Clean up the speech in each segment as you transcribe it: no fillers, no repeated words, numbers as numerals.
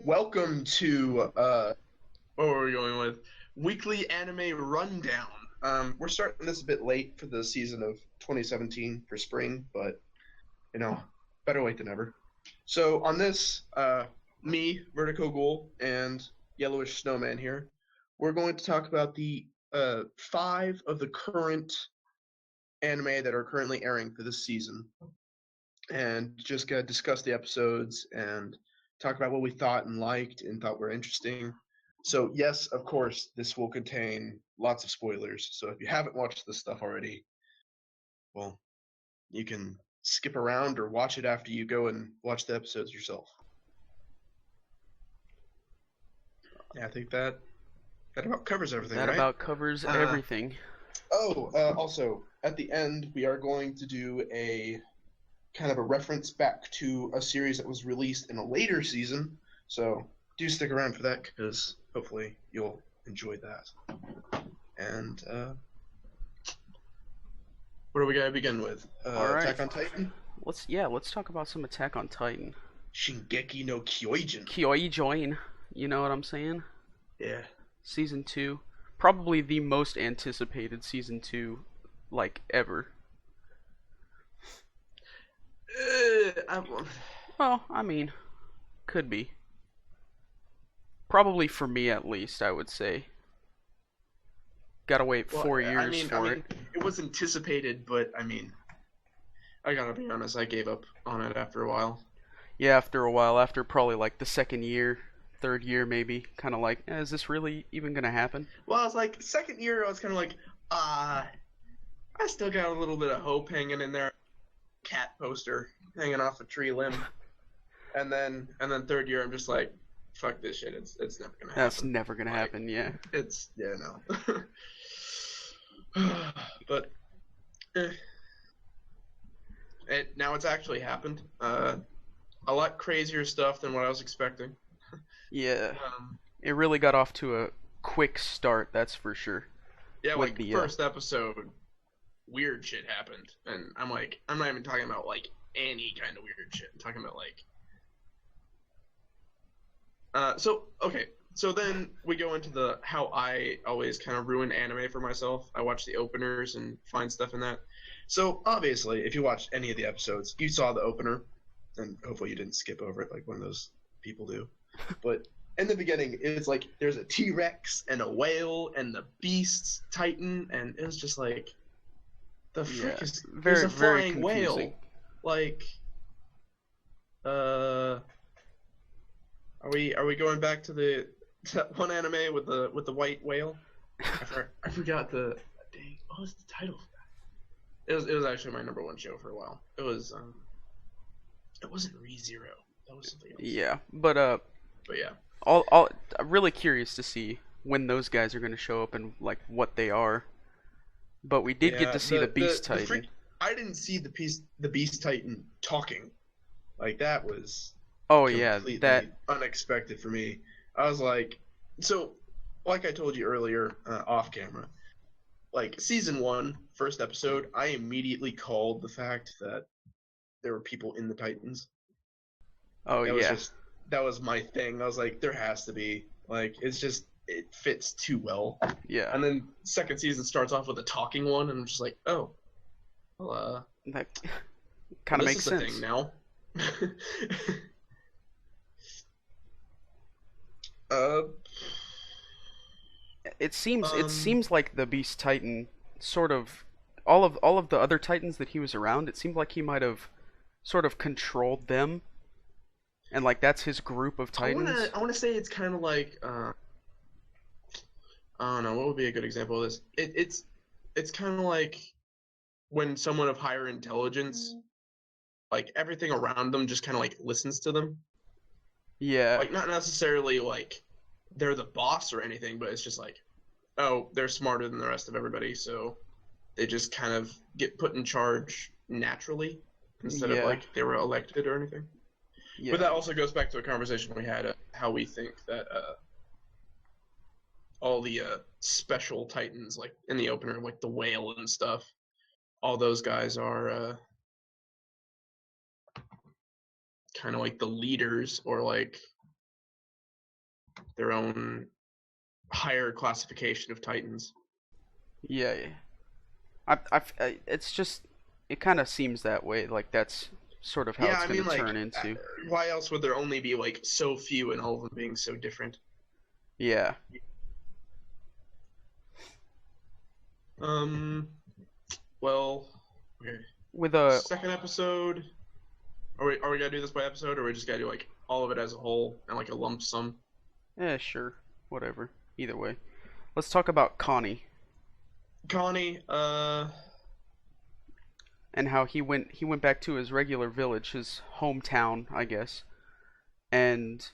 Welcome to what were we going with? Weekly anime rundown. We're starting this a bit late for the season of 2017 for spring, but you know, better late than never. So on this, me, VertigoGhoul, and YelowishSnowman here, we're going to talk about the five of the current anime that are currently airing for this season, and just gonna discuss the episodes and talk about what we thought and liked and thought were interesting. So yes, of course, this will contain lots of spoilers. So if you haven't watched this stuff already, well, you can skip around or watch it after you go and watch the episodes yourself. Yeah, I think that about covers everything, That right? about covers Uh, everything. also, at the end, we are going to do a kind of a reference back to a series that was released in a later season. So do stick around for that because hopefully you'll enjoy that. And what are we gonna begin with? All right, Attack on Titan, let's talk about some Attack on Titan. Shingeki no Kyojin. Kyojin, you know what I'm saying? Yeah. Season 2, probably the most anticipated season 2 like ever. I'm, Well, I mean, could be. Probably for me at least, I would say. Got to wait well, 4 I years mean, I for it. mean, it was anticipated, but I mean, I gotta be honest, I gave up on it after a while. Yeah, after a while, after probably like the second year, third year maybe, kind of like, is this really even going to happen? Well, I was like, second year, I was kind of like, ah, I still got a little bit of hope hanging in there. Cat poster hanging off a tree limb, and then third year, I'm just like, fuck this shit. It's never gonna That's happen. never going to Like, happen, yeah. it's yeah no. But eh, now it's actually happened. A lot crazier stuff than what I was expecting. Yeah. Um, It really got off to a quick start, that's for sure. yeah, With like the first episode, weird shit happened, and I'm like, I'm not even talking about like any kind of weird shit. I'm talking about like so okay. So then we go into the how I always kind of ruin anime for myself. I watch the openers and find stuff in that. So obviously, if you watched any of the episodes, you saw the opener, and hopefully you didn't skip over it like one of those people do. But in the beginning, it's like there's a T Rex and a whale and the Beast Titan, and it was just like the yeah, frick is there's very a very flying confusing. whale, like uh are we going back to the to one anime with the white whale? I forgot the dang. What was the title? It was actually my number one show for a while. It wasn't ReZero. That was something else. Yeah, But yeah, I'm really curious to see when those guys are going to show up and like what they are. But we did get yeah. to see the The Beast the freak. Titan. I didn't see the Beast Titan talking. Like that was Oh yeah, that completely unexpected for me. I was like, so like I told you earlier off camera, like season one, first episode, I immediately called the fact that there were people in the Titans. oh That was yeah. just that was my thing. I was like, there has to be. Like, it's just it fits too well. Yeah. And then second season starts off with a talking one, and I'm just like, oh, well, That well kind of this makes is a thing sense. now. uh, It seems like the Beast Titan sort of all of the other Titans that he was around, it seemed like he might have sort of controlled them and like that's his group of Titans. I wanna say it's kind of like I don't know what would be a good example of this. It's kind of like when someone of higher intelligence, like everything around them, just kind of like listens to them. Yeah. Like not necessarily like they're the boss or anything, but it's just like, oh, they're smarter than the rest of everybody, so they just kind of get put in charge naturally instead of Yeah. like they were elected or anything. But Yeah. that also goes back to a conversation we had how we think that all the special titans like in the opener, like the whale and stuff, all those guys are kind of like the leaders or like their own higher classification of Titans. Yeah, yeah. It's just, it kind of seems that way. Like that's sort of how Yeah, it's I going mean, to turn into. why else would there only be like so few and all of them being so different? Yeah. Um, well, okay. With a Second episode. Are we gonna do this by episode, or we just gotta do like all of it as a whole and like a lump sum? sure, whatever. Either way, let's talk about Connie Connie, and how he went back to his regular village, his hometown, I guess, and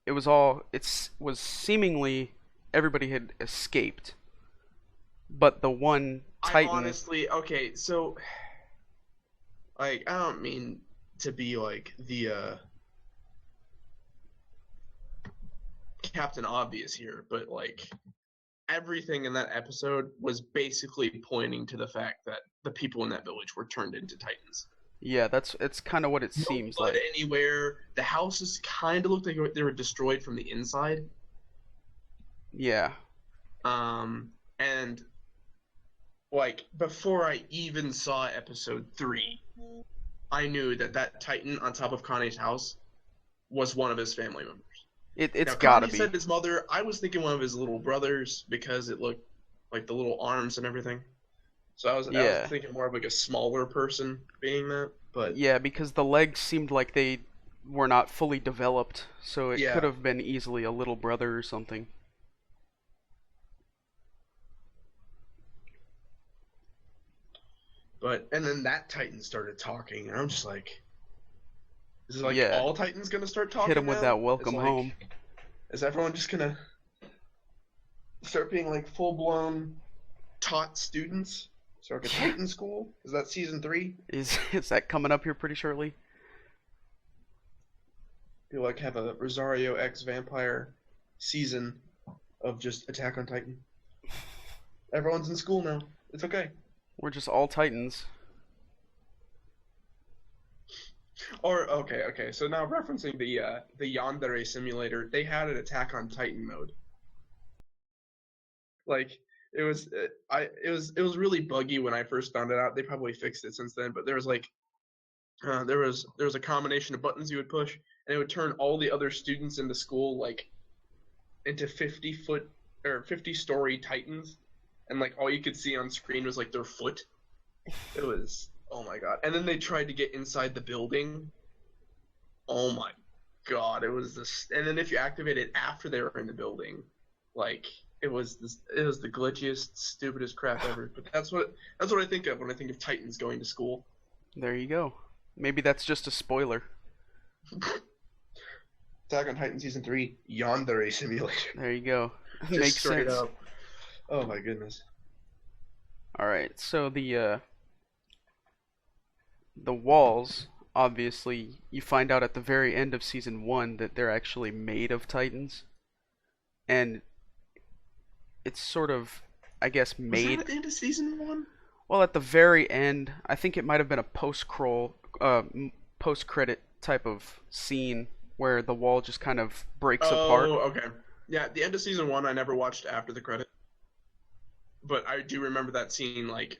it was seemingly everybody had escaped, but the one I Titan. honestly, okay, so like I don't mean to be like the Captain Obvious here, but like everything in that episode was basically pointing to the fact that the people in that village were turned into Titans. Yeah, it's kind of what it No seems blood like. anywhere. The houses kind of looked like they were destroyed from the inside. Yeah. And like before I even saw episode 3, I knew that that Titan on top of Connie's house was one of his family members. It's Now, gotta Connie be. said his mother. I was thinking one of his little brothers because it looked like the little arms and everything. So I was Yeah. thinking more of like a smaller person being that. But Yeah, because the legs seemed like they were not fully developed, so it could yeah, have been easily a little brother or something. and then that Titan started talking, and I'm just like, is it like Yeah. all Titans gonna start Hit him talking with now? that welcome home. Is everyone just gonna start being like full blown taught students? So like a Titan school? Is that season 3? Is that coming up here pretty shortly? You like have a Rosario X Vampire season of just Attack on Titan. Everyone's in school now. It's okay. We're just all Titans. Or okay. So now referencing the Yandere simulator, they had an Attack on Titan mode. Like it was really buggy when I first found it out. They probably fixed it since then, but there was like there was a combination of buttons you would push, and it would turn all the other students in the school like into 50-foot or 50-story Titans, and like all you could see on screen was like their foot. It was, oh my god. And then they tried to get inside the building. Oh my god, it was this. And then if you activate it after they were in the building, like it was the glitchiest, stupidest crap ever. But that's what I think of when I think of Titans going to school. There you go. Maybe that's just a spoiler. Attack on Titan season 3 Yandere simulator. There you go. Just Makes straight sense. up. Oh my goodness. All right. So the walls, obviously, you find out at the very end of season 1 that they're actually made of Titans, and it's sort of, I guess, Was that made. at the end of season 1? Well, at the very end, I think it might have been a post credit type of scene where the wall just kind of breaks apart. Oh, okay. Yeah, at the end of season 1 I never watched after the credit. But I do remember that scene like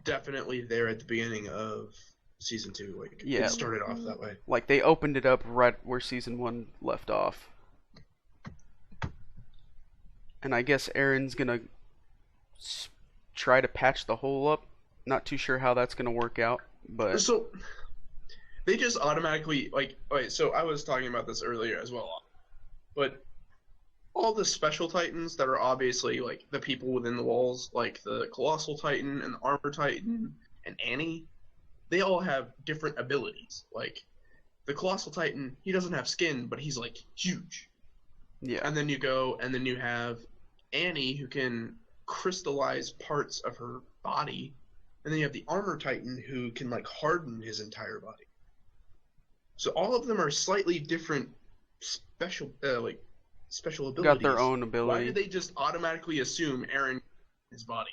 definitely there at the beginning of season 2. Like Yeah, it started off that way. like they opened it up right where season 1 left off. And I guess Aaron's gonna try to patch the hole up. Not too sure how that's gonna work out, but So they just automatically like okay, so I was talking about this earlier as well. But all the special titans that are obviously like the people within the walls, like the Colossal Titan and the Armor Titan and Annie, they all have different abilities. Like the Colossal Titan, he doesn't have skin, but he's like huge. yeah, And then you go and then you have Annie who can crystallize parts of her body. And then you have the Armor Titan who can like harden his entire body. So all of them are slightly different special got their abilities. own Why ability. did they just automatically assume Aaron his body?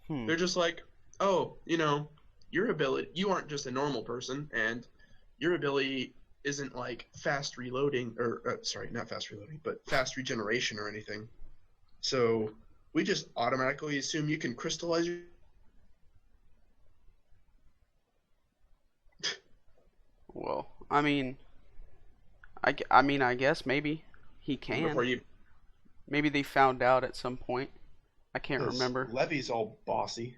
Hmm. They're just like, oh, your ability, you aren't just a normal person, and your ability isn't like fast reloading, or sorry, not fast reloading, but fast regeneration or anything. So we just automatically assume you can crystallize your. Well, I mean, I guess maybe he can. Before you. Maybe they found out at some point. I can't remember. Levy's all bossy.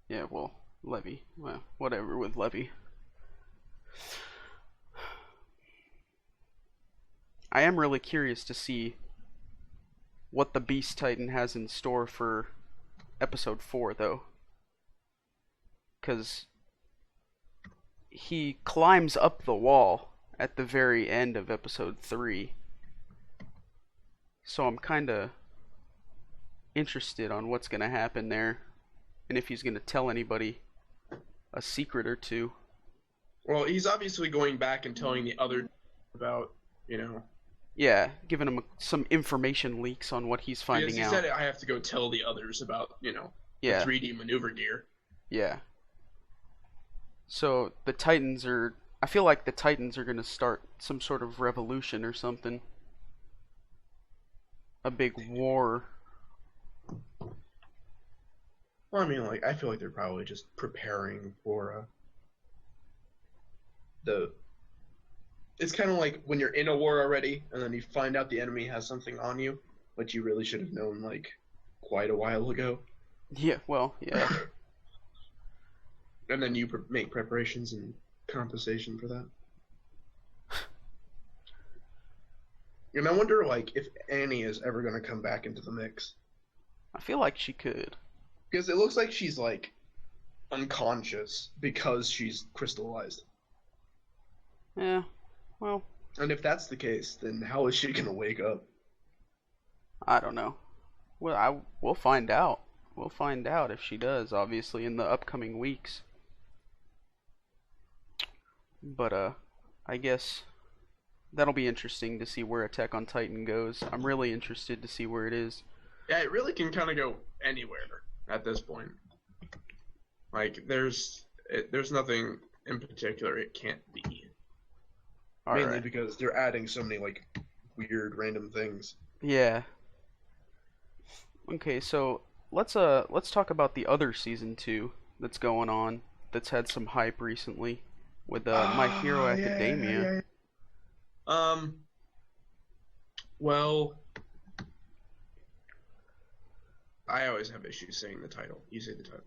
Yeah, well, Levy. Well, whatever with Levy. I am really curious to see what the Beast Titan has in store for episode 4, though. Because he climbs up the wall at the very end of episode 3. So I'm kind of interested on what's going to happen there. And if he's going to tell anybody a secret or two. Well, he's obviously going back and telling the other about, you know. Yeah, giving him some information leaks on what he's finding out. He said I have to go tell the others about, you know, the 3D maneuver gear. Yeah. So the Titans are... I feel like the Titans are going to start some sort of revolution or something. A big war. Well, I mean, like, I feel like they're probably just preparing for the... It's kind of like when you're in a war already, and then you find out the enemy has something on you, which you really should have known, like, quite a while ago. Yeah, well, yeah. And then you make preparations and compensation for that. And I wonder, like, if Annie is ever going to come back into the mix. I feel like she could. Because it looks like she's, like, unconscious because she's crystallized. Yeah, well... And if that's the case, then how is she going to wake up? I don't know. Well, we'll find out. We'll find out if she does, obviously, in the upcoming weeks. But, I guess that'll be interesting to see where Attack on Titan goes. I'm really interested to see where it is. Yeah, it really can kind of go anywhere at this point. Like, there's nothing in particular it can't be. Mainly because they're adding so many, like, weird random things. Yeah. Okay, so let's talk about the other season 2 that's going on, that's had some hype recently with My Hero Academia. Yeah. Well, I always have issues saying the title. You say the title.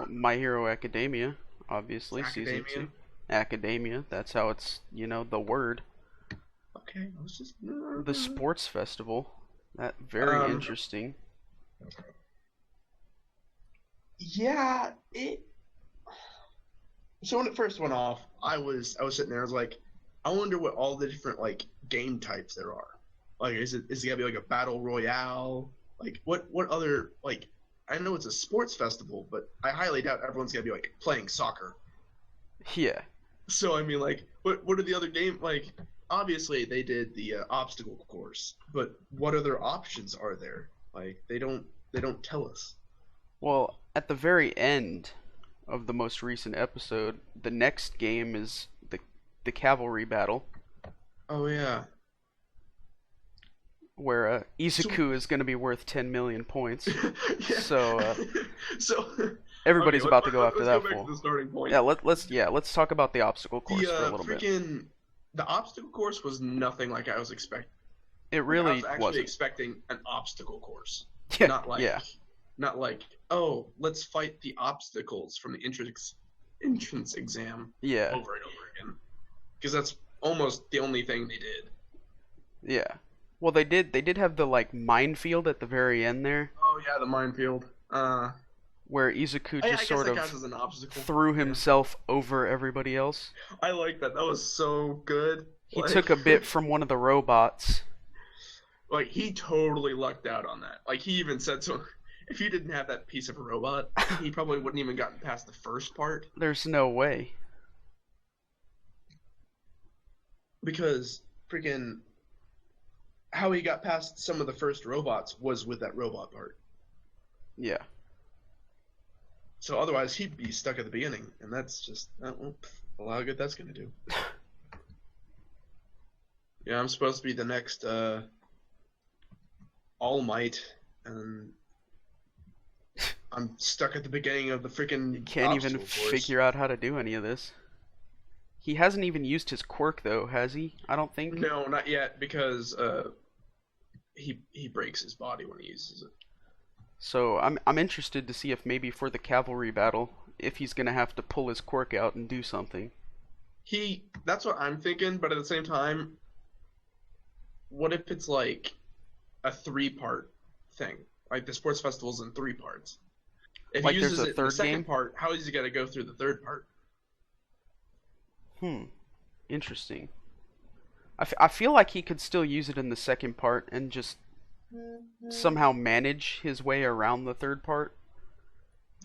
My Hero Academia, obviously, season 2. Academia, that's how it's, you know, the word. Okay, I was just... The sports festival. That very interesting. Yeah, So when it first went off, I was sitting there, I was like, I wonder what all the different, like, game types there are. Like, is it gonna be like a battle royale? Like, what other, like, I know it's a sports festival, but I highly doubt everyone's gonna be, like, playing soccer. Yeah. So, I mean, like, what are the other game, like, obviously they did the obstacle course, but what other options are there? Like, they don't tell us. Well, at the very end of the most recent episode, the next game is the cavalry battle. Oh, yeah. Where Izuku is going to be worth 10 million points. Yeah. So everybody's about to go after that fool. To the starting point. Yeah, let's talk about the obstacle course for a little bit. The obstacle course was nothing like I was expecting. It really I was actually wasn't. expecting an obstacle course. Yeah, Not like, oh, let's fight the obstacles from the entrance exam over and over again. Because that's almost the only thing they did. Yeah. Well, they did have the, like, minefield at the very end there. Oh, yeah, the minefield. Where Izuku just sort of threw himself over everybody else. I like that. That was so good. He took a bit from one of the robots. Like, he totally lucked out on that. Like, he even said so. If you didn't have that piece of a robot, he probably wouldn't even gotten past the first part. There's no way. Because freaking how he got past some of the first robots was with that robot part. Yeah. So otherwise he'd be stuck at the beginning, and that's just a lot of good that's gonna do. Yeah, I'm supposed to be the next All Might, and I'm stuck at the beginning of the You freaking can't even obstacle course. figure out how to do any of this. He hasn't even used his quirk though, has he? I don't think. No, not yet, because he breaks his body when he uses it. So I'm interested to see if maybe for the cavalry battle, if he's gonna have to pull his quirk out and do something. That's what I'm thinking, but at the same time, what if it's like a 3-part thing? Like the sports festival's in 3 parts. If he Like there's uses a it in the third second game? part, how is he gonna go through the third part? Hmm. Interesting. I feel like he could still use it in the second part and just somehow manage his way around the third part.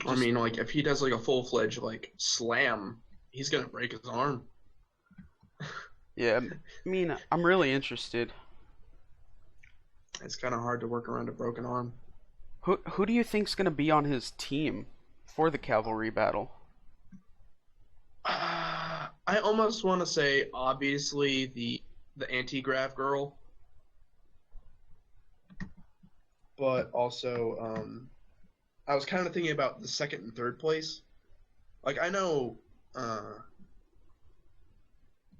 I Just mean, like if he does like a full-fledged like slam, he's gonna break his arm. yeah. I mean, I'm really interested. It's kind of hard to work around a broken arm. Who do you think's gonna be on his team for the cavalry battle? I almost want to say obviously the anti-grav girl, but also I was kind of thinking about the second and third place. Like I know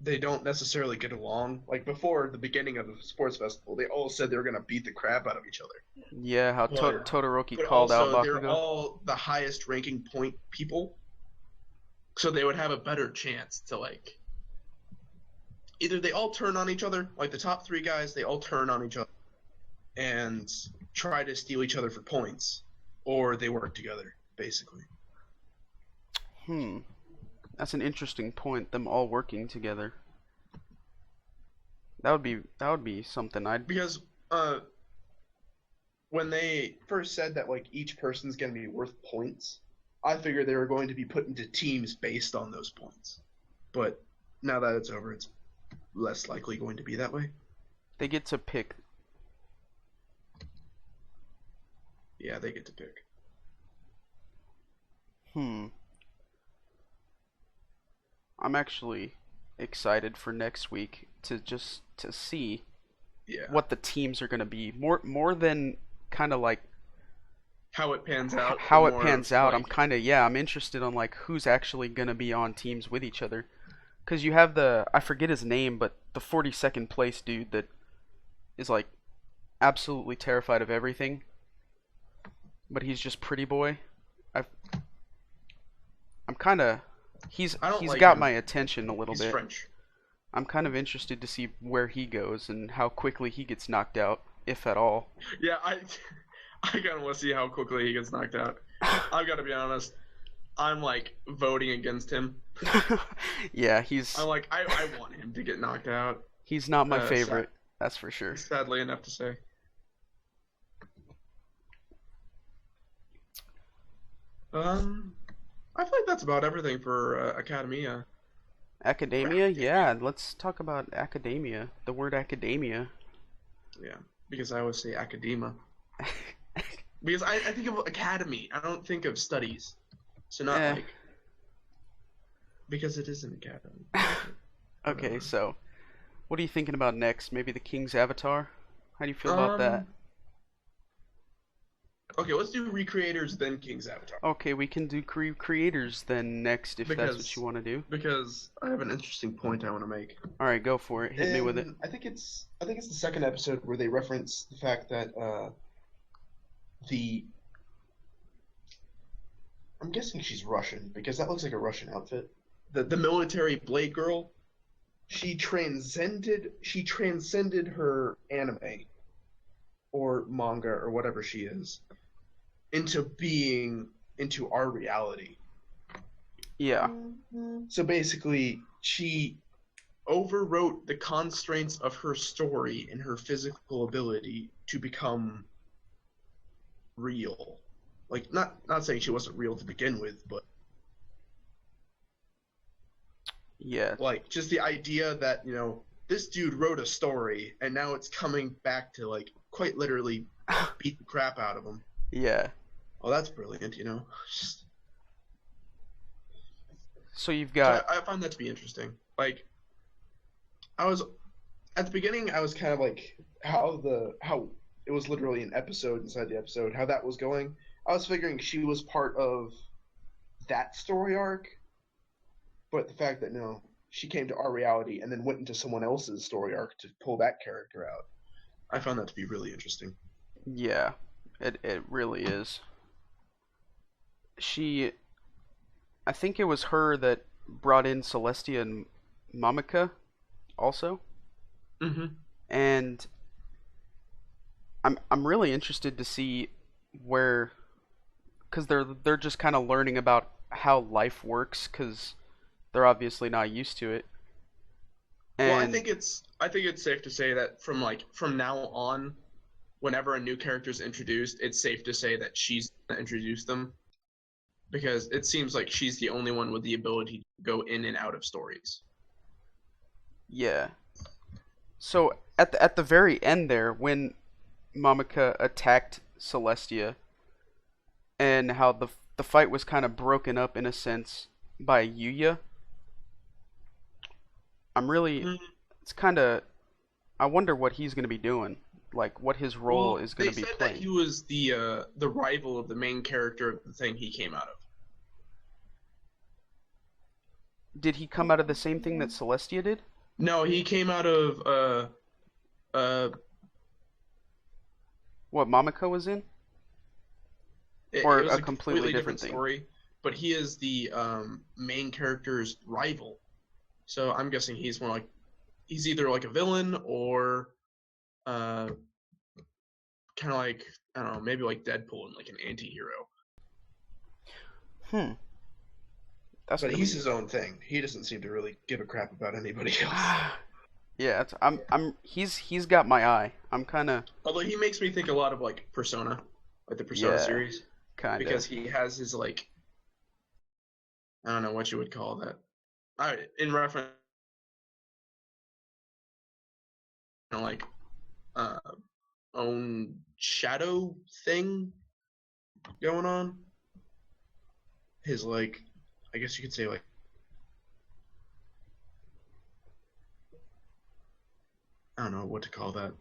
they don't necessarily get along. Like before the beginning of the sports festival, they all said they were gonna beat the crap out of each other. Yeah, how But Todoroki but called out also they're Bakugo. all the highest ranking point people, so they would have a better chance to like either they all turn on each other, like the top 3 guys, they all turn on each other and try to steal each other for points, or they work together, basically. Hmm. That's an interesting point. Them all working together. That would be something I'd. Because when they first said that like each person's gonna be worth points, I figured they were going to be put into teams based on those points. But now that it's over, it's less likely going to be that way. They get to pick. Yeah, they get to pick. Hmm. I'm actually excited for next week to see Yeah. what the teams are gonna be. More than kind of like How it pans out, but how it more pans of out. I'm like kind of yeah. I'm interested on like who's actually gonna be on teams with each other. Cause you have the I forget his name, but the 42nd place dude that is like absolutely terrified of everything, but he's just pretty boy. I I'm kind of I don't he's like got him. my attention a little He's bit. French. I'm kind of interested to see where he goes and how quickly he gets knocked out, if at all. Yeah, I kind of want to see how quickly he gets knocked out. I've got to be honest. I'm like voting against him. Yeah, I'm like I want him to get knocked out. he's not my Sad, favorite. That's for sure. sadly enough to say. Um, I feel like that's about everything for Academia. Academia? Yeah, let's talk about academia. The word academia. Yeah, because I always say academia. Because I think of academy. I don't think of studies. So not Eh. like because it is an academy. Okay, so what are you thinking about next? Maybe the King's Avatar? How do you feel about that? Um. Okay, let's do Recreators then King's Avatar. Okay, we can do creators then next if that's what you Because want to do. because I have an interesting point I want to make. All right, go for it. Hit me with it. I think it's the second episode where they reference the fact that the I'm guessing she's Russian because that looks like a Russian outfit. The military blade girl, she transcended her anime or manga or whatever she is into our reality. Yeah. So basically, she overwrote the constraints of her story and her physical ability to become real. Like not saying she wasn't real to begin with, but Yeah. like just the idea that, this dude wrote a story and now it's coming back to like quite literally beat the crap out of him. Yeah. Oh, that's brilliant, Just, So you've so got I find that to be interesting. Like I was at the beginning, I was kind of like how it was literally an episode inside the episode, how that was going. I was figuring she was part of that story arc, but the fact that no, she came to our reality and then went into someone else's story arc to pull that character out. I found that to be really interesting. Yeah, it really is. She, I think it was her that brought in Celestia and Mamika also, Mm-hmm. and I'm really interested to see where, because they're just kind of learning about how life works, because they're obviously not used to it, Well, and I think it's safe to say that from now on, whenever a new character is introduced, it's safe to say that she's gonna introduce them because it seems like she's the only one with the ability to go in and out of stories. yeah. So at the very end there, when Mamika attacked Celestia, and how the fight was kind of broken up in a sense by Yuya, I'm really, Mm. it's kind of, I wonder what he's going to be doing, like what his role Well, is going they to be said that playing. he was the rival of the main character of the thing he came out of. Did he come out of the same thing that Celestia did? No, he came out of uh What Mamika was in? it Or was a a completely completely different different thing? story, but he is the main character's rival. So I'm guessing he's more like he's either like a villain or uh kind of like I don't know, maybe like Deadpool and like an anti-hero. Hmm, that's But going to he's be. his own thing. He doesn't seem to really give a crap about anybody else. Yeah, he's got my eye. I'm kind of, Although he makes me think a lot of like Persona, like the Persona yeah, series, kind of. because he has his like I don't know what you would call that. In reference to like uh own shadow thing going on. His like I guess you could say like I don't know what to call that.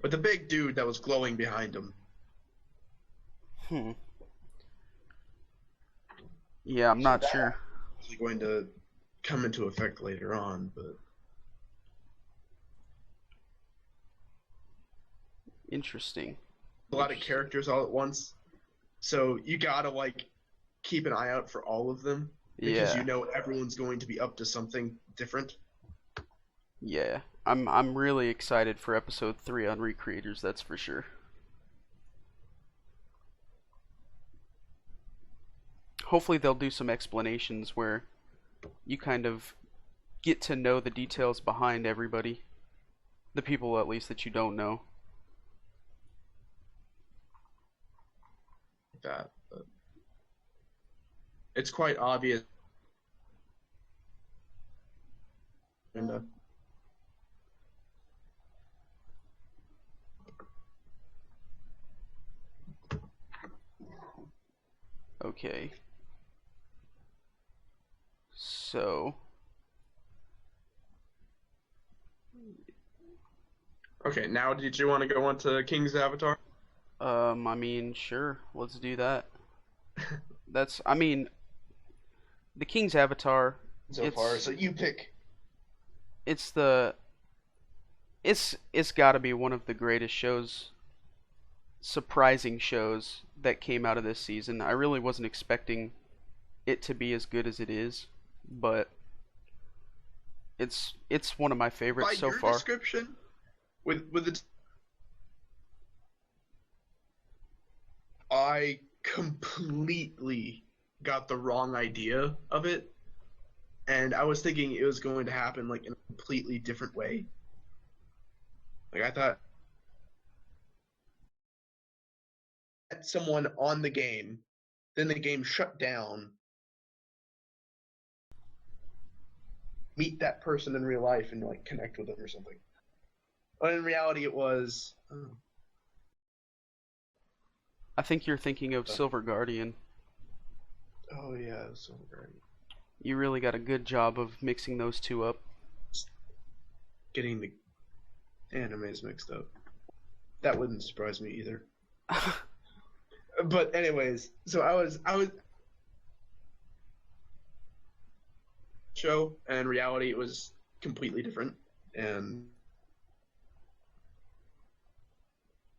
But the big dude that was glowing behind him. Hmm. Yeah, I'm So not that sure. is going to come into effect later on, but Interesting. a lot of Interesting. characters all at once. So you gotta like keep an eye out for all of them because you Yeah. know everyone's going to be up to something different. Yeah. I'm really excited for episode 3 on Recreators, that's for sure. Hopefully they'll do some explanations where you kind of get to know the details behind everybody. The people at least that you don't know. That but it's quite obvious. And Okay. So, okay, now did you want to go on to King's Avatar? I mean, sure, let's do that. I mean, the King's Avatar, So far, it's so you pick. it's the it's got to be one of the greatest shows, surprising shows that came out of this season. I really wasn't expecting it to be as good as it is, but it's one of my By favorites so your far. description, with the I completely got the wrong idea of it, and I was thinking it was going to happen like in a completely different way. Like I thought someone on the game, then the game shut down, meet that person in real life and like connect with them or something. But in reality, it was I think you're thinking of Silver Guardian. oh yeah, so great. You really got a good job of mixing those two up. Getting the animes mixed up. That wouldn't surprise me either. But anyways, so I was show and reality it was completely different and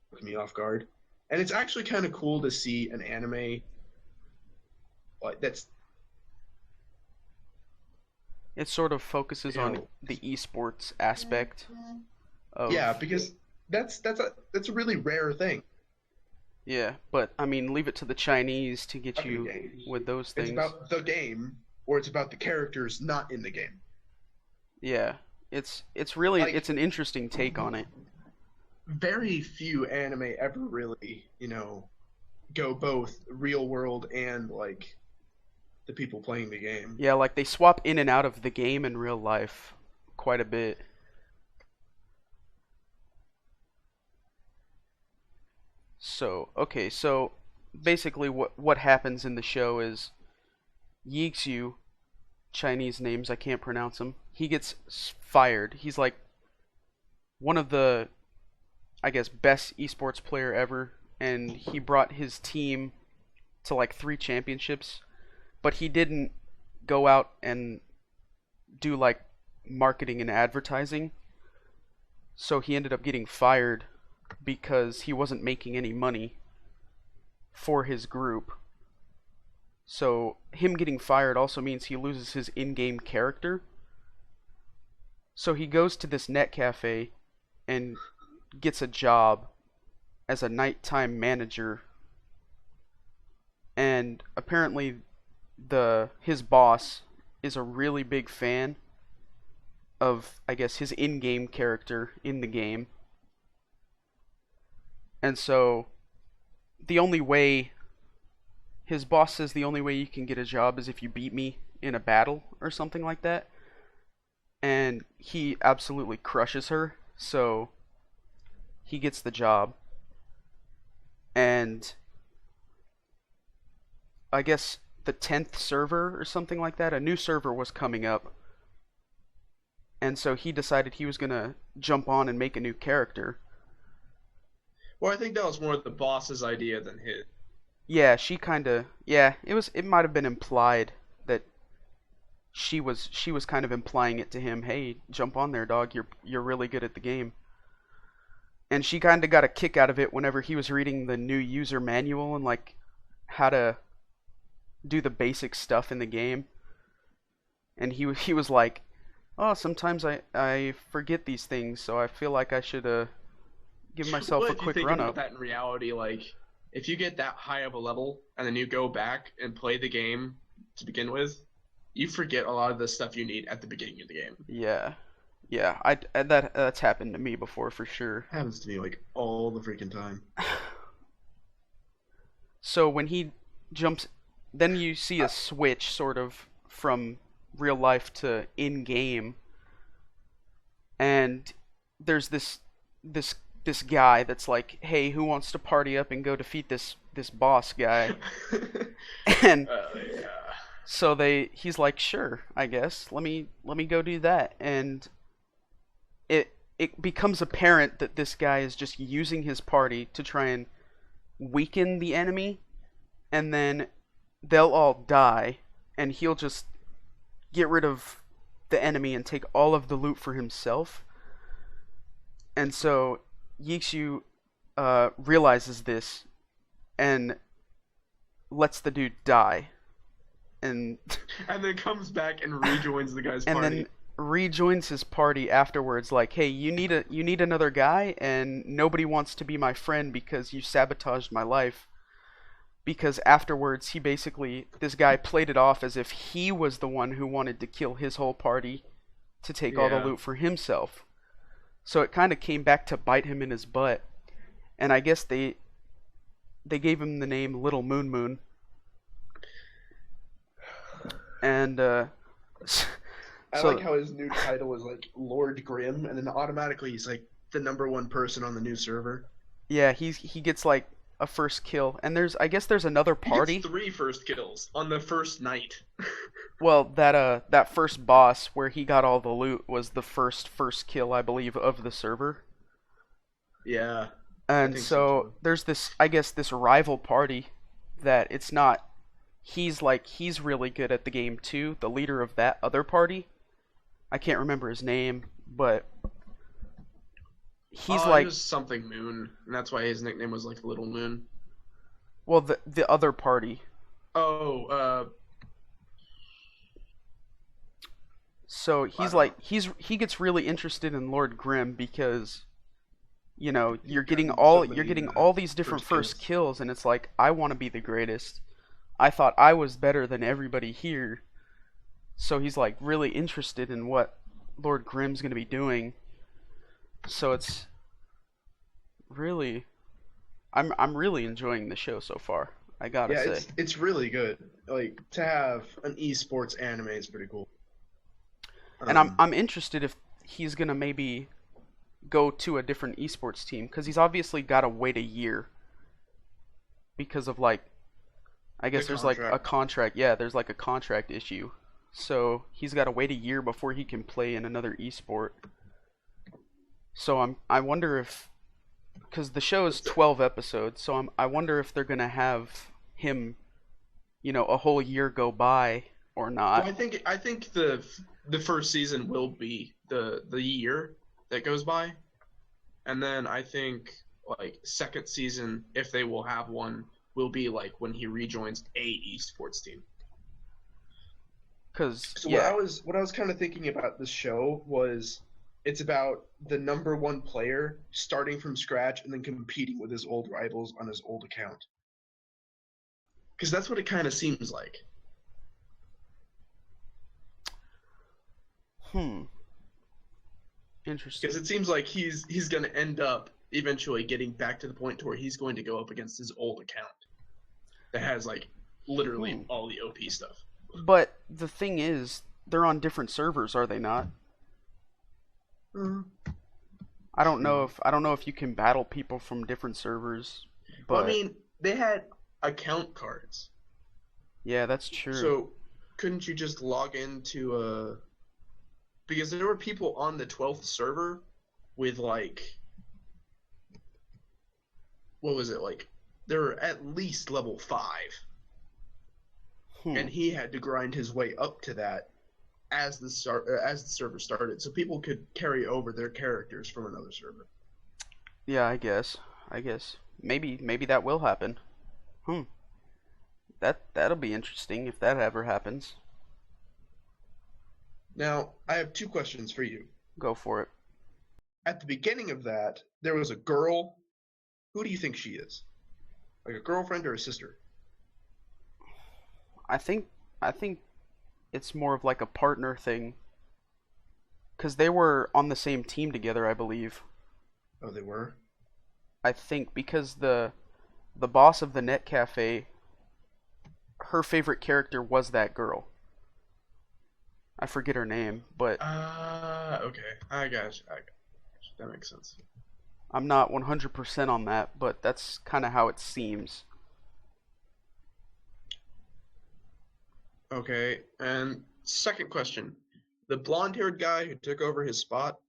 took me off guard. And it's actually kind of cool to see an anime like that's It sort of focuses you on know the esports aspect of. yeah because that's a really rare thing. Yeah, but I mean, leave it to the Chinese to get About the you game. with those It's things. about the game or it's about the characters not in the game. Yeah, it's really Like it's an interesting take on it. very few anime ever really, go both real world and like the people playing the game. Yeah, like they swap in and out of the game and real life quite a bit. So, okay, so basically what happens in the show is Yeeksu, Chinese names, I can't pronounce them. He gets fired. He's like one of the, I guess, best esports player ever, and he brought his team to like 3 championships, but he didn't go out and do like marketing and advertising. So he ended up getting fired because he wasn't making any money for his group. So him getting fired also means he loses his in-game character. So he goes to this net cafe and gets a job as a nighttime manager. And apparently his boss is a really big fan of, I guess, his in-game character in the game. And so the only way his boss says the only way you can get a job is if you beat me in a battle or something like that. And he absolutely crushes her, so he gets the job. And I guess the 10th server or something like that, a new server was coming up. And so he decided he was going to jump on and make a new character. Well, I think that was more the boss's idea than his. Yeah, it might have been implied that she was kind of implying it to him, "Hey, jump on there, dog. You're really good at the game." And she kind of got a kick out of it whenever he was reading the new user manual and like how to do the basic stuff in the game. And he was like, "Oh, sometimes I forget these things, so I feel like I should give myself a quick run up." That in reality, like if you get that high of a level and then you go back and play the game to begin with, you forget a lot of the stuff you need at the beginning of the game. Yeah, that's happened to me before for sure. Happens to me like all the freaking time. So when he jumps, then you see a switch sort of from real life to in game, and there's this guy that's like, "Hey, who wants to party up and go defeat this boss guy?" And Yeah. so he's like, "Sure, I guess. Let me go do that." And it becomes apparent that this guy is just using his party to try and weaken the enemy, and then they'll all die, and he'll just get rid of the enemy and take all of the loot for himself. And so Yeeksu realizes this and lets the dude die, and then comes back and rejoins the guy's and party. then rejoins his party afterwards, like, "Hey, you need another guy, and nobody wants to be my friend because you sabotaged my life." Because afterwards, this guy played it off as if he was the one who wanted to kill his whole party to take all the loot for himself. So it kind of came back to bite him in his butt. And I guess they gave him the name Little Moon Moon. And I like how his new title is like Lord Grimm, and then automatically he's like the #1 person on the new server. Yeah, he gets like a first kill, and I guess there's another party. He gets 3 first kills on the first night. Well, that first boss where he got all the loot was the first kill, I believe, of the server. Yeah, I And think so so too. there's this, I guess, this rival party that it's not. He's really good at the game too. The leader of that other party, I can't remember his name, but he's He like, was something Moon, and that's why his nickname was like Little Moon. well, the other party. Oh, So I he's don't know. like he gets really interested in Lord Grimm because He's gotten so you're many getting all these different first first kills. kills, and it's like I want to be the greatest. I thought I was better than everybody here. So he's like really interested in what Lord Grimm's going to be doing. So it's really I'm really enjoying the show so far. I got to Yeah, say. it's really good. Like to have an esports anime is pretty cool. And Um, I'm interested if he's going to maybe go to a different esports team cuz he's obviously got to wait a year because of like I the guess there's like a contract. contract. Yeah, there's like a contract issue. So he's got to wait a year before he can play in another esport. So I wonder if because the show is 12 episodes, so I wonder if they're gonna have him, a whole year go by or Well, not. I think the first season will be the year that goes by, and then I think like second season, if they will have one, will be like when he rejoins a esports team. Cause So yeah, what I was kind of thinking about this show was it's about the number one player starting from scratch and then competing with his old rivals on his old account. Because that's what it kind of seems like. hmm, Because interesting. it seems like he's going to end up eventually getting back to the point to where he's going to go up against his old account that has like literally Hmm. all the OP stuff. But the thing is, they're on different servers, are they not? Uh, I don't know if you can battle people from different servers, well, I but mean, they had account cards, yeah, that's true. so couldn't you just log into a because there were people on the 12th server with like what was it like they were at least level 5 Hmm. and he had to grind his way up to that as the server started so people could carry over their characters from another server. Yeah, I guess. I guess maybe that will happen. Hmm. That'll be interesting if that ever happens. Now I have two questions for you. Go for it. At the beginning of that there was a girl. Who do you think she is, like a girlfriend or a sister? I think I think it's more of like a partner thing cuz they were on the same team together, I believe. Oh, they were. I think because the boss of the net cafe, her favorite character was that girl. I forget her name, but Okay, I got you. That makes sense. I'm not 100% on that, but that's kind of how it seems. Okay, and second question. The blonde haired guy who took over his spot,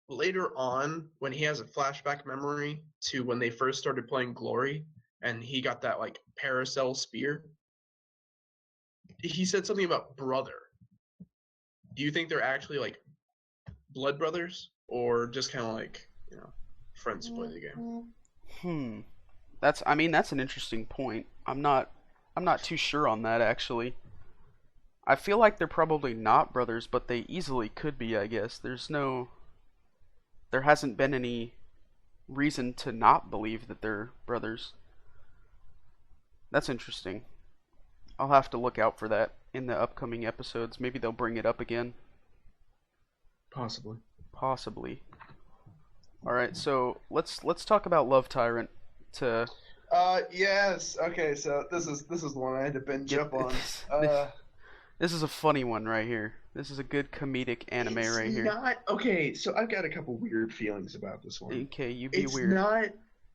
later on, when he has a flashback memory to when they first started playing Glory and he got that like paracel spear, he said something about brother. Do you think they're actually like blood brothers or just kind of like, friends who play the game? Hmm. I mean that's an interesting point. I'm not too sure on that actually. I feel like they're probably not brothers, but they easily could be, I guess. There hasn't been any reason to not believe that they're brothers. That's interesting. I'll have to look out for that in the upcoming episodes. Maybe they'll bring it up again. Possibly. Possibly. All right, so let's talk about Love Tyrant to Yes. Okay, so this is the one I had to binge get up on. this is a funny one right here. This is a good comedic anime It's right here. not okay. So I've got a couple weird feelings about this one. Okay, you be It's weird. not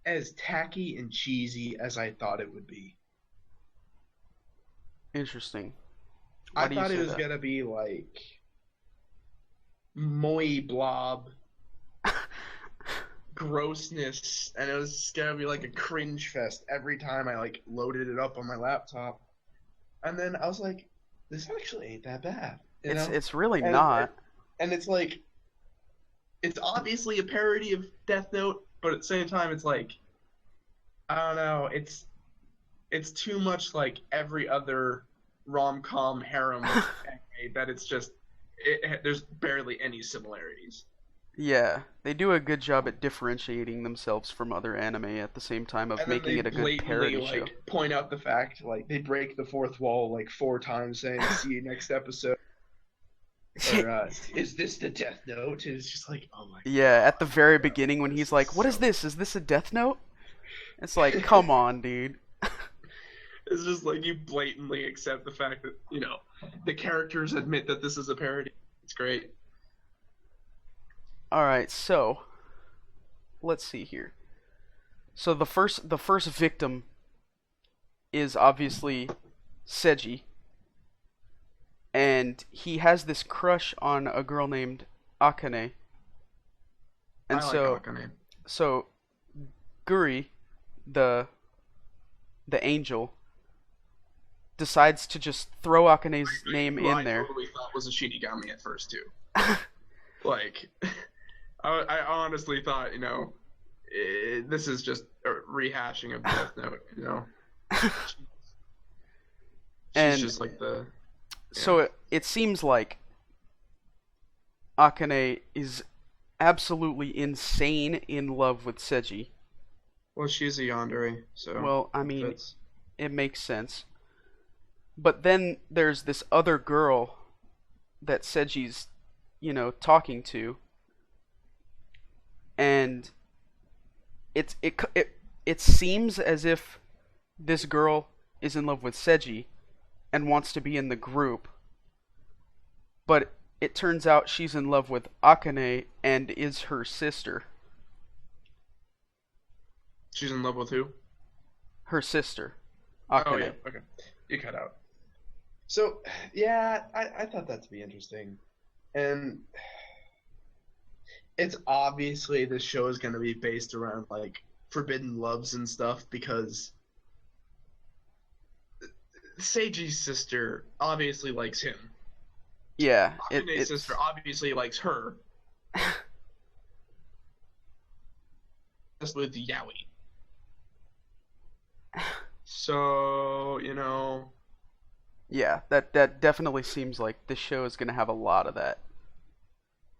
as tacky and cheesy as I thought it would be. Interesting. I Why do you thought it say was that? gonna be like Moy Blob grossness, and it was gonna be like a cringe fest every time I like loaded it up on my laptop. And then I was like, this actually ain't that bad, you know? It's really And, not. and it's like, it's obviously a parody of Death Note, but at the same time, it's like, I don't know, it's too much like every other rom-com harem anime that it's just there's barely any similarities. Yeah, they do a good job at differentiating themselves from other anime at the same time of And then making they it a good blatantly parody show. like point out the fact, like they break the fourth wall like 4 times, saying "See you next episode." Or is this the Death Note? And it's just like, oh my Yeah, god. at the very beginning when he's like, "What is this? Is this a Death Note?" It's like, come on, dude. It's just like you blatantly accept the fact that, the characters admit that this is a parody. It's great. All right, so let's see here. So the first victim is obviously Seiji, and he has this crush on a girl named Akane. And I like so Akane. so Guri, the angel, decides to just throw Akane's name Who I in there. totally thought was a Shinigami at first too. Like, I honestly thought, this is just a rehashing of Death Note, She's And just like the... so it seems like Akane is absolutely insane in love with Seiji. Well, she's a yandere, so... Well, I mean, it makes sense. But then there's this other girl that Seiji's, talking to, and it seems as if this girl is in love with Seiji and wants to be in the group, but it turns out she's in love with Akane and is her sister. She's in love with who? Her sister, Akane. Oh, yeah, okay. You cut out. So, yeah, I thought that to be interesting. And it's obviously this show is going to be based around, like, forbidden loves and stuff, because Seiji's sister obviously likes him. Yeah, Akane's sister obviously likes her. Just with Yaoi. So, Yeah, that definitely seems like this show is gonna have a lot of that.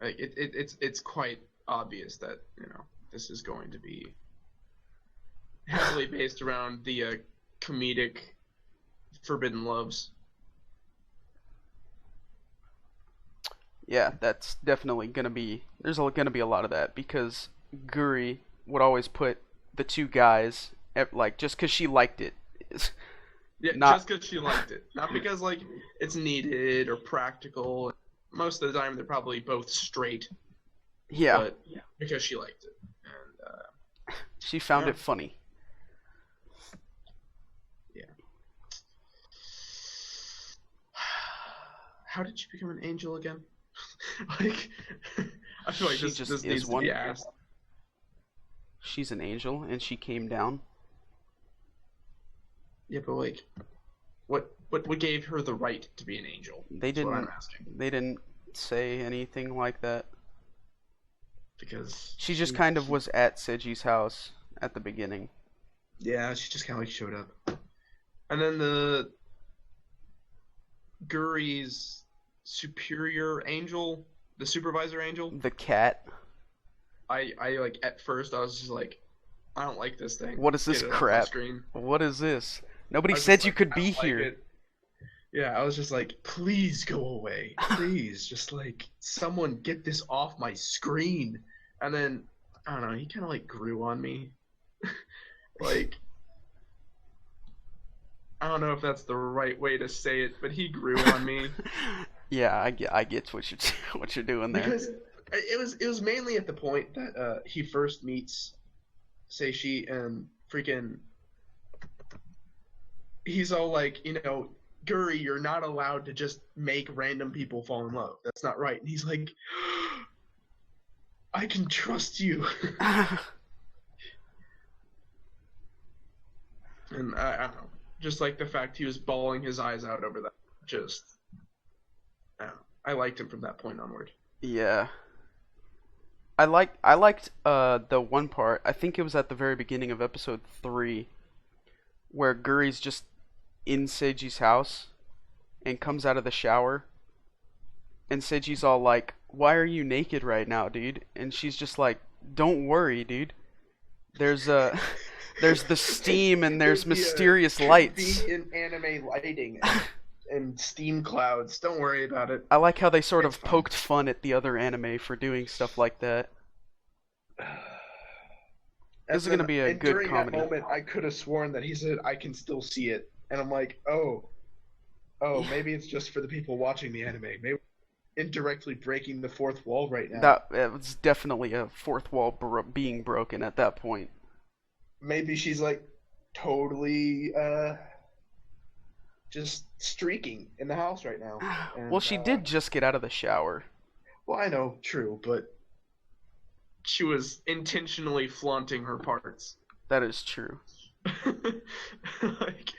like it's quite obvious that, this is going to be heavily based around the comedic forbidden loves. Yeah, that's definitely gonna be. There's gonna be a lot of that because Guri would always put the two guys like just because she liked it. Yeah, Not just because she liked it, not because like it's needed or practical. Most of the time, they're probably both straight. Yeah, But because she liked it, and she found yeah. it funny. Yeah. How did she become an angel again? Like, I feel like She this just needs is to one. be asked. She's an angel and she came down. Yeah, but like, what gave her the right to be an angel? That's what I'm asking. They didn't say anything like that. Because She just kind of was at Seiji's house at the beginning. Yeah, she just kind of like showed up, and then the Guri's superior angel, the supervisor angel. The cat. I like at first I was just like, I don't like this thing. What is this Get it off my crap? screen. What is this? Nobody I was said just you like, could I be don't like here. it. Yeah, I was just like, please go away. Please, just like someone get this off my screen. And then I don't know, he kind of like grew on me. Like, I don't know if that's the right way to say it, but he grew on me. Yeah, I get what you're doing there. Because it was mainly at the point that he first meets Seishi and freaking he's all like, Guri, you're not allowed to just make random people fall in love. That's not right. And he's like, I can trust you. And I don't know, just like the fact he was bawling his eyes out over that. Just, I don't know. I liked him from that point onward. Yeah. I liked the one part. I think it was at the very beginning of episode 3 where Guri's just in Seiji's house and comes out of the shower and Seiji's all like, "Why are you naked right now, dude?" And she's just like, "Don't worry, dude. There's there's the steam and there's mysterious lights." In anime lighting and steam clouds. Don't worry about it. I like how they sort It's of fine. poked fun at the other anime for doing stuff like that. This is gonna be a and good during comedy. that moment, I could have sworn that he said, "I can still see it," and I'm like, oh, maybe it's just for the people watching the anime. Maybe indirectly breaking the fourth wall right now. That it was definitely a fourth wall being broken at that point. Maybe she's like totally just streaking in the house right now. And, Well, she did just get out of the shower. Well, I know, true, but she was intentionally flaunting her parts. That is true. like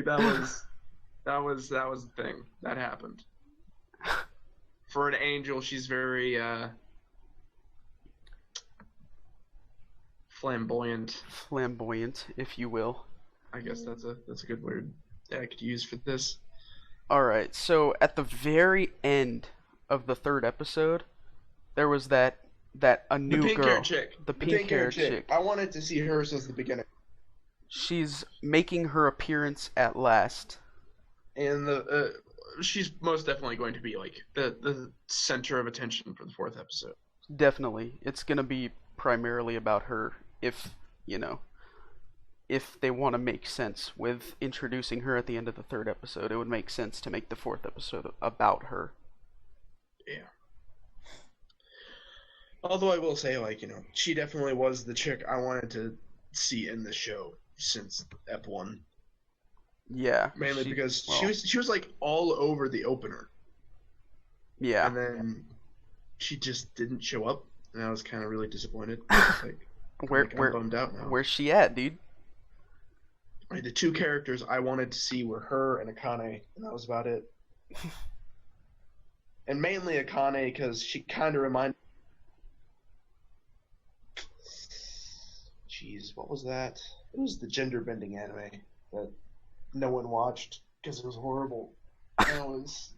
that was the thing that happened. For an angel, she's very flamboyant. Flamboyant, if you will. I guess that's a good word that I could use for this. Alright, so at the very end of the third episode, there was a new The pink girl. hair chick. The pink hair chick. I wanted to see her since the beginning. She's making her appearance at last. And she's most definitely going to be like the center of attention for the fourth episode. Definitely. It's gonna be primarily about her if, if they want to make sense with introducing her at the end of the third episode, it would make sense to make the fourth episode about her. Yeah. Although I will say, she definitely was the chick I wanted to see in the show since Ep 1. Yeah. Mainly because she was like all over the opener. Yeah. And then she just didn't show up, and I was kind of really disappointed. I'm bummed out now. Where's she at, dude? The two characters I wanted to see were her and Akane, and that was about it. And mainly Akane because she kind of reminded. Jeez, what was that? It was the gender bending anime that no one watched because it was horrible. That was.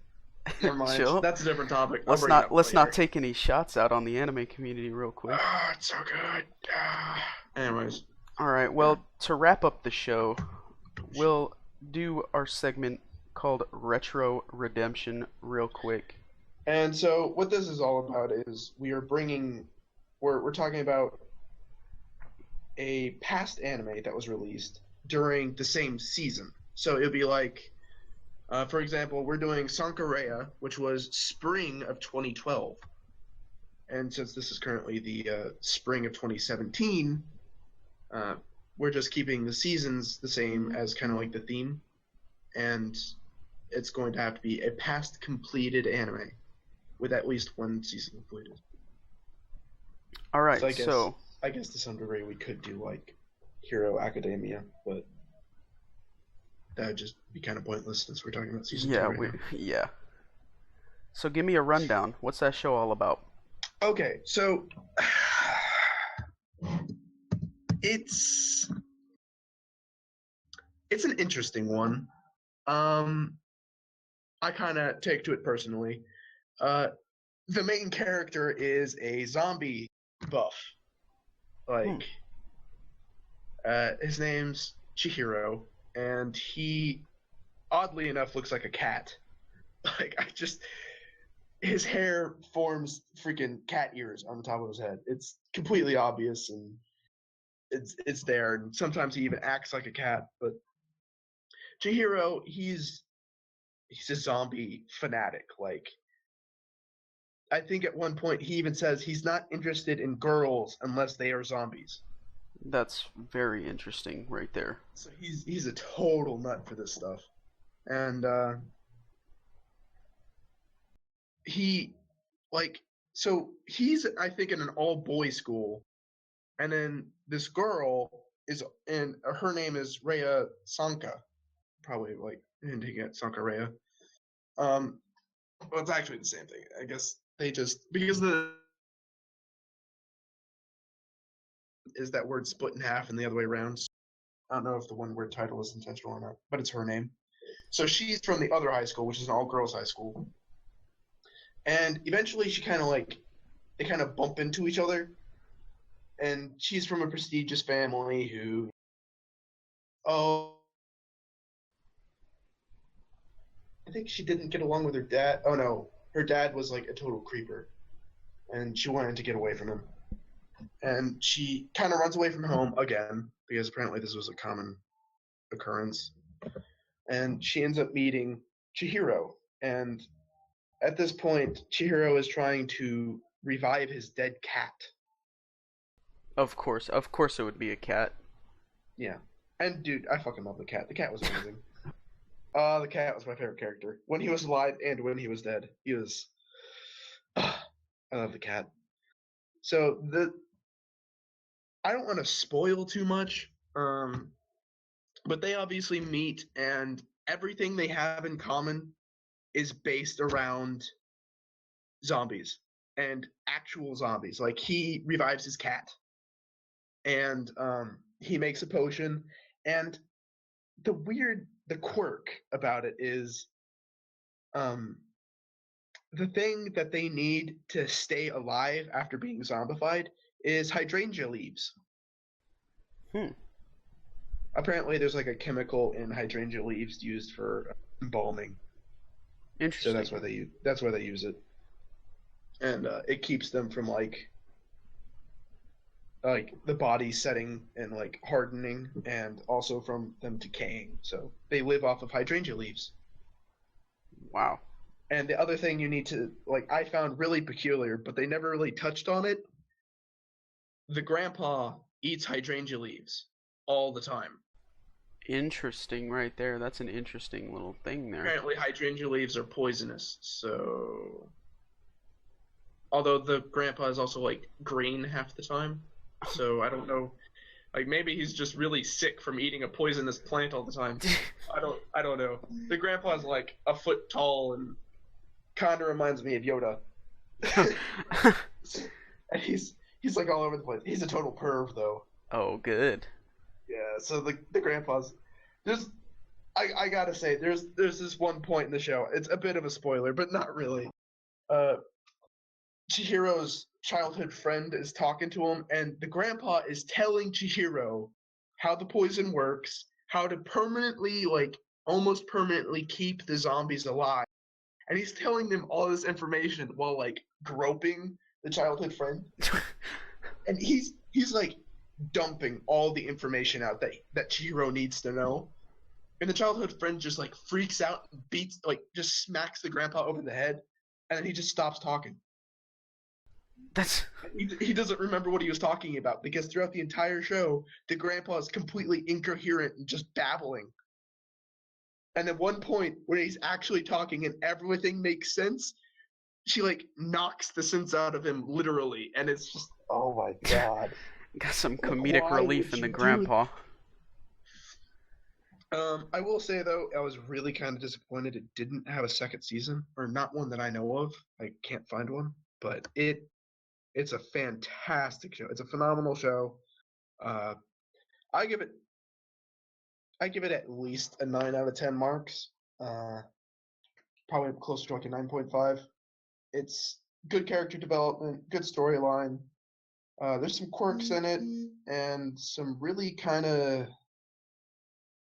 Never mind. Chill. That's a different topic. Let's not take any shots out on the anime community real quick. Oh, it's so good. Anyways. Alright, well, to wrap up the show, we'll do our segment called Retro Redemption real quick. And so what this is all about is we're talking about a past anime that was released during the same season. So it'll be like, for example, we're doing Sankarea, which was spring of 2012. And since this is currently the spring of 2017, we're just keeping the seasons the same as kind of like the theme. And it's going to have to be a past completed anime with at least one season completed. Alright, so I guess to some degree we could do like Hero Academia, but that would just be kind of pointless since we're talking about season 2 right now. Yeah. So give me a rundown. What's that show all about? Okay, so it's an interesting one. I kind of take to it personally. The main character is a zombie buff. His name's Chihiro, and he, oddly enough, looks like a cat. His hair forms freaking cat ears on the top of his head. It's completely obvious, and it's there. And sometimes he even acts like a cat. But Chihiro, he's a zombie fanatic. I think at one point he even says he's not interested in girls unless they are zombies. That's very interesting right there. So he's a total nut for this stuff. And he so he's, I think, in an all-boys school, and then this girl is, and her name is Rhea Sanka, probably like hinting at Sankarea. Well, it's actually the same thing. I guess they just, because the is that word split in half and the other way around. I don't know if the one-word title is intentional or not, but it's her name. So she's from the other high school, which is an all-girls high school. And eventually she kind of like, they kind of bump into each other. And she's from a prestigious family who, I think she didn't get along with her dad. Oh no, her dad was like a total creeper. And she wanted to get away from him. And she kind of runs away from home again, because apparently this was a common occurrence. And she ends up meeting Chihiro. And at this point, Chihiro is trying to revive his dead cat. Of course it would be a cat. Yeah. And dude, I fucking love the cat. The cat was amazing. The cat was my favorite character. When he was alive and when he was dead. He was... I love the cat. So, I don't want to spoil too much, but they obviously meet, and everything they have in common is based around zombies, and actual zombies. Like, he revives his cat, and he makes a potion, and the quirk about it is the thing that they need to stay alive after being zombified is hydrangea leaves. Apparently there's like a chemical in hydrangea leaves used for embalming. Interesting. So that's why they use it. And it keeps them from like the body setting and like hardening, and also from them decaying. So they live off of hydrangea leaves. Wow. And the other thing you need to, like, I found really peculiar, but they never really touched on it. The grandpa eats hydrangea leaves all the time. Interesting right there. That's an interesting little thing there. Apparently hydrangea leaves are poisonous, so... Although the grandpa is also, like, green half the time. So I don't know. Like, maybe he's just really sick from eating a poisonous plant all the time. I don't know. The grandpa's, like, a foot tall and kind of reminds me of Yoda. And he's like all over the place. He's a total perv, though. Oh, good. Yeah, so the grandpa's... I gotta say, there's this one point in the show. It's a bit of a spoiler, but not really. Chihiro's childhood friend is talking to him, and the grandpa is telling Chihiro how the poison works, how to permanently, like, almost permanently keep the zombies alive. And he's telling them all this information while, like, groping the childhood friend. And he's like, dumping all the information out that Chihiro needs to know. And the childhood friend just, like, freaks out and beats, like, just smacks the grandpa over the head, and then he just stops talking. He doesn't remember what he was talking about, because throughout the entire show, the grandpa is completely incoherent and just babbling. And at one point, when he's actually talking and everything makes sense, she, like, knocks the sense out of him, literally. And it's just, oh my god. Got some comedic relief in the grandpa. I will say, though, I was really kind of disappointed it didn't have a second season, or not one that I know of. I can't find one, but it's a fantastic show. It's a phenomenal show. I give it at least a 9 out of 10 marks. Probably closer to like a 9.5. It's good character development, good storyline. There's some quirks in it, and some really kind of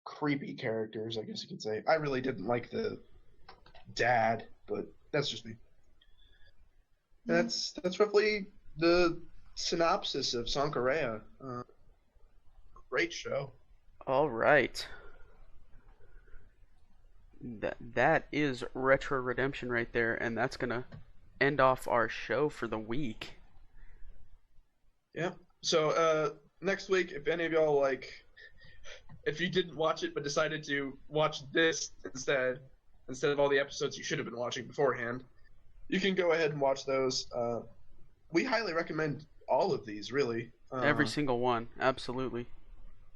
creepy characters, I guess you could say. I really didn't like the dad, but that's just me. That's roughly the synopsis of Sankarea. Great show. All right. That is Retro Redemption right there, and that's gonna end off our show for the week. Yeah. So next week, if any of y'all if you didn't watch it but decided to watch this instead of all the episodes you should have been watching beforehand, you can go ahead and watch those. we highly recommend all of these, really. Every single one, absolutely.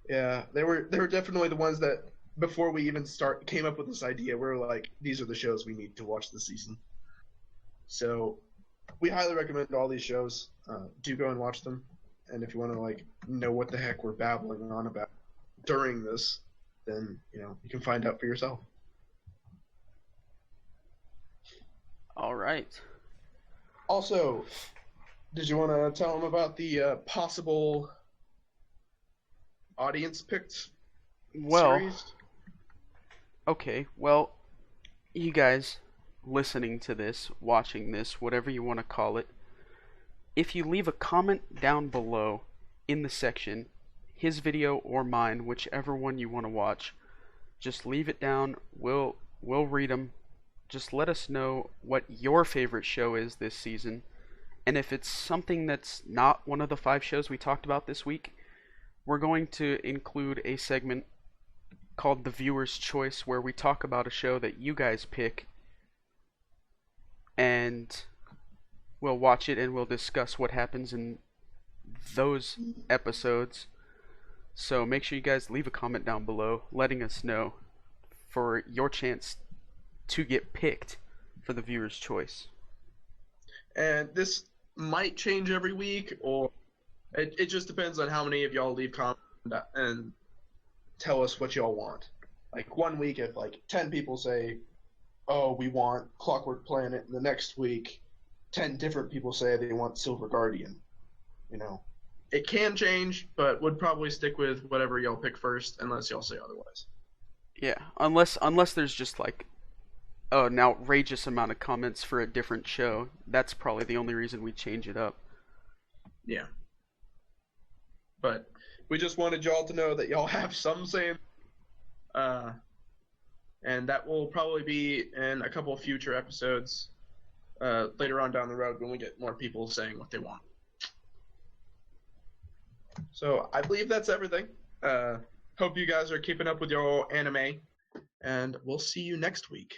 Yeah, they were definitely the ones that before we even came up with this idea, we were like, these are the shows we need to watch this season. So we highly recommend all these shows. Do go and watch them, and if you want to like know what the heck we're babbling on about during this, then you can find out for yourself. All right. Also, did you want to tell them about the possible audience picked series? Okay, well, you guys listening to this, watching this, whatever you want to call it, if you leave a comment down below in the section, his video or mine, whichever one you want to watch, just leave it down. We'll read them. Just let us know what your favorite show is this season. And if it's something that's not one of the 5 shows we talked about this week, we're going to include a segment called The Viewer's Choice, where we talk about a show that you guys pick, and we'll watch it and we'll discuss what happens in those episodes. So make sure you guys leave a comment down below letting us know for your chance to get picked for The Viewer's Choice. And this might change every week, or it just depends on how many of y'all leave comments and tell us what y'all want. Like one week, if like 10 people say, "Oh, we want Clockwork Planet," and the next week, 10 different people say they want Silver Guardian. It can change, but would probably stick with whatever y'all pick first, unless y'all say otherwise. Yeah, unless there's just like an outrageous amount of comments for a different show. That's probably the only reason we change it up. Yeah. But we just wanted y'all to know that y'all have some say. And that will probably be in a couple of future episodes later on down the road when we get more people saying what they want. So I believe that's everything. Hope you guys are keeping up with your anime, and we'll see you next week.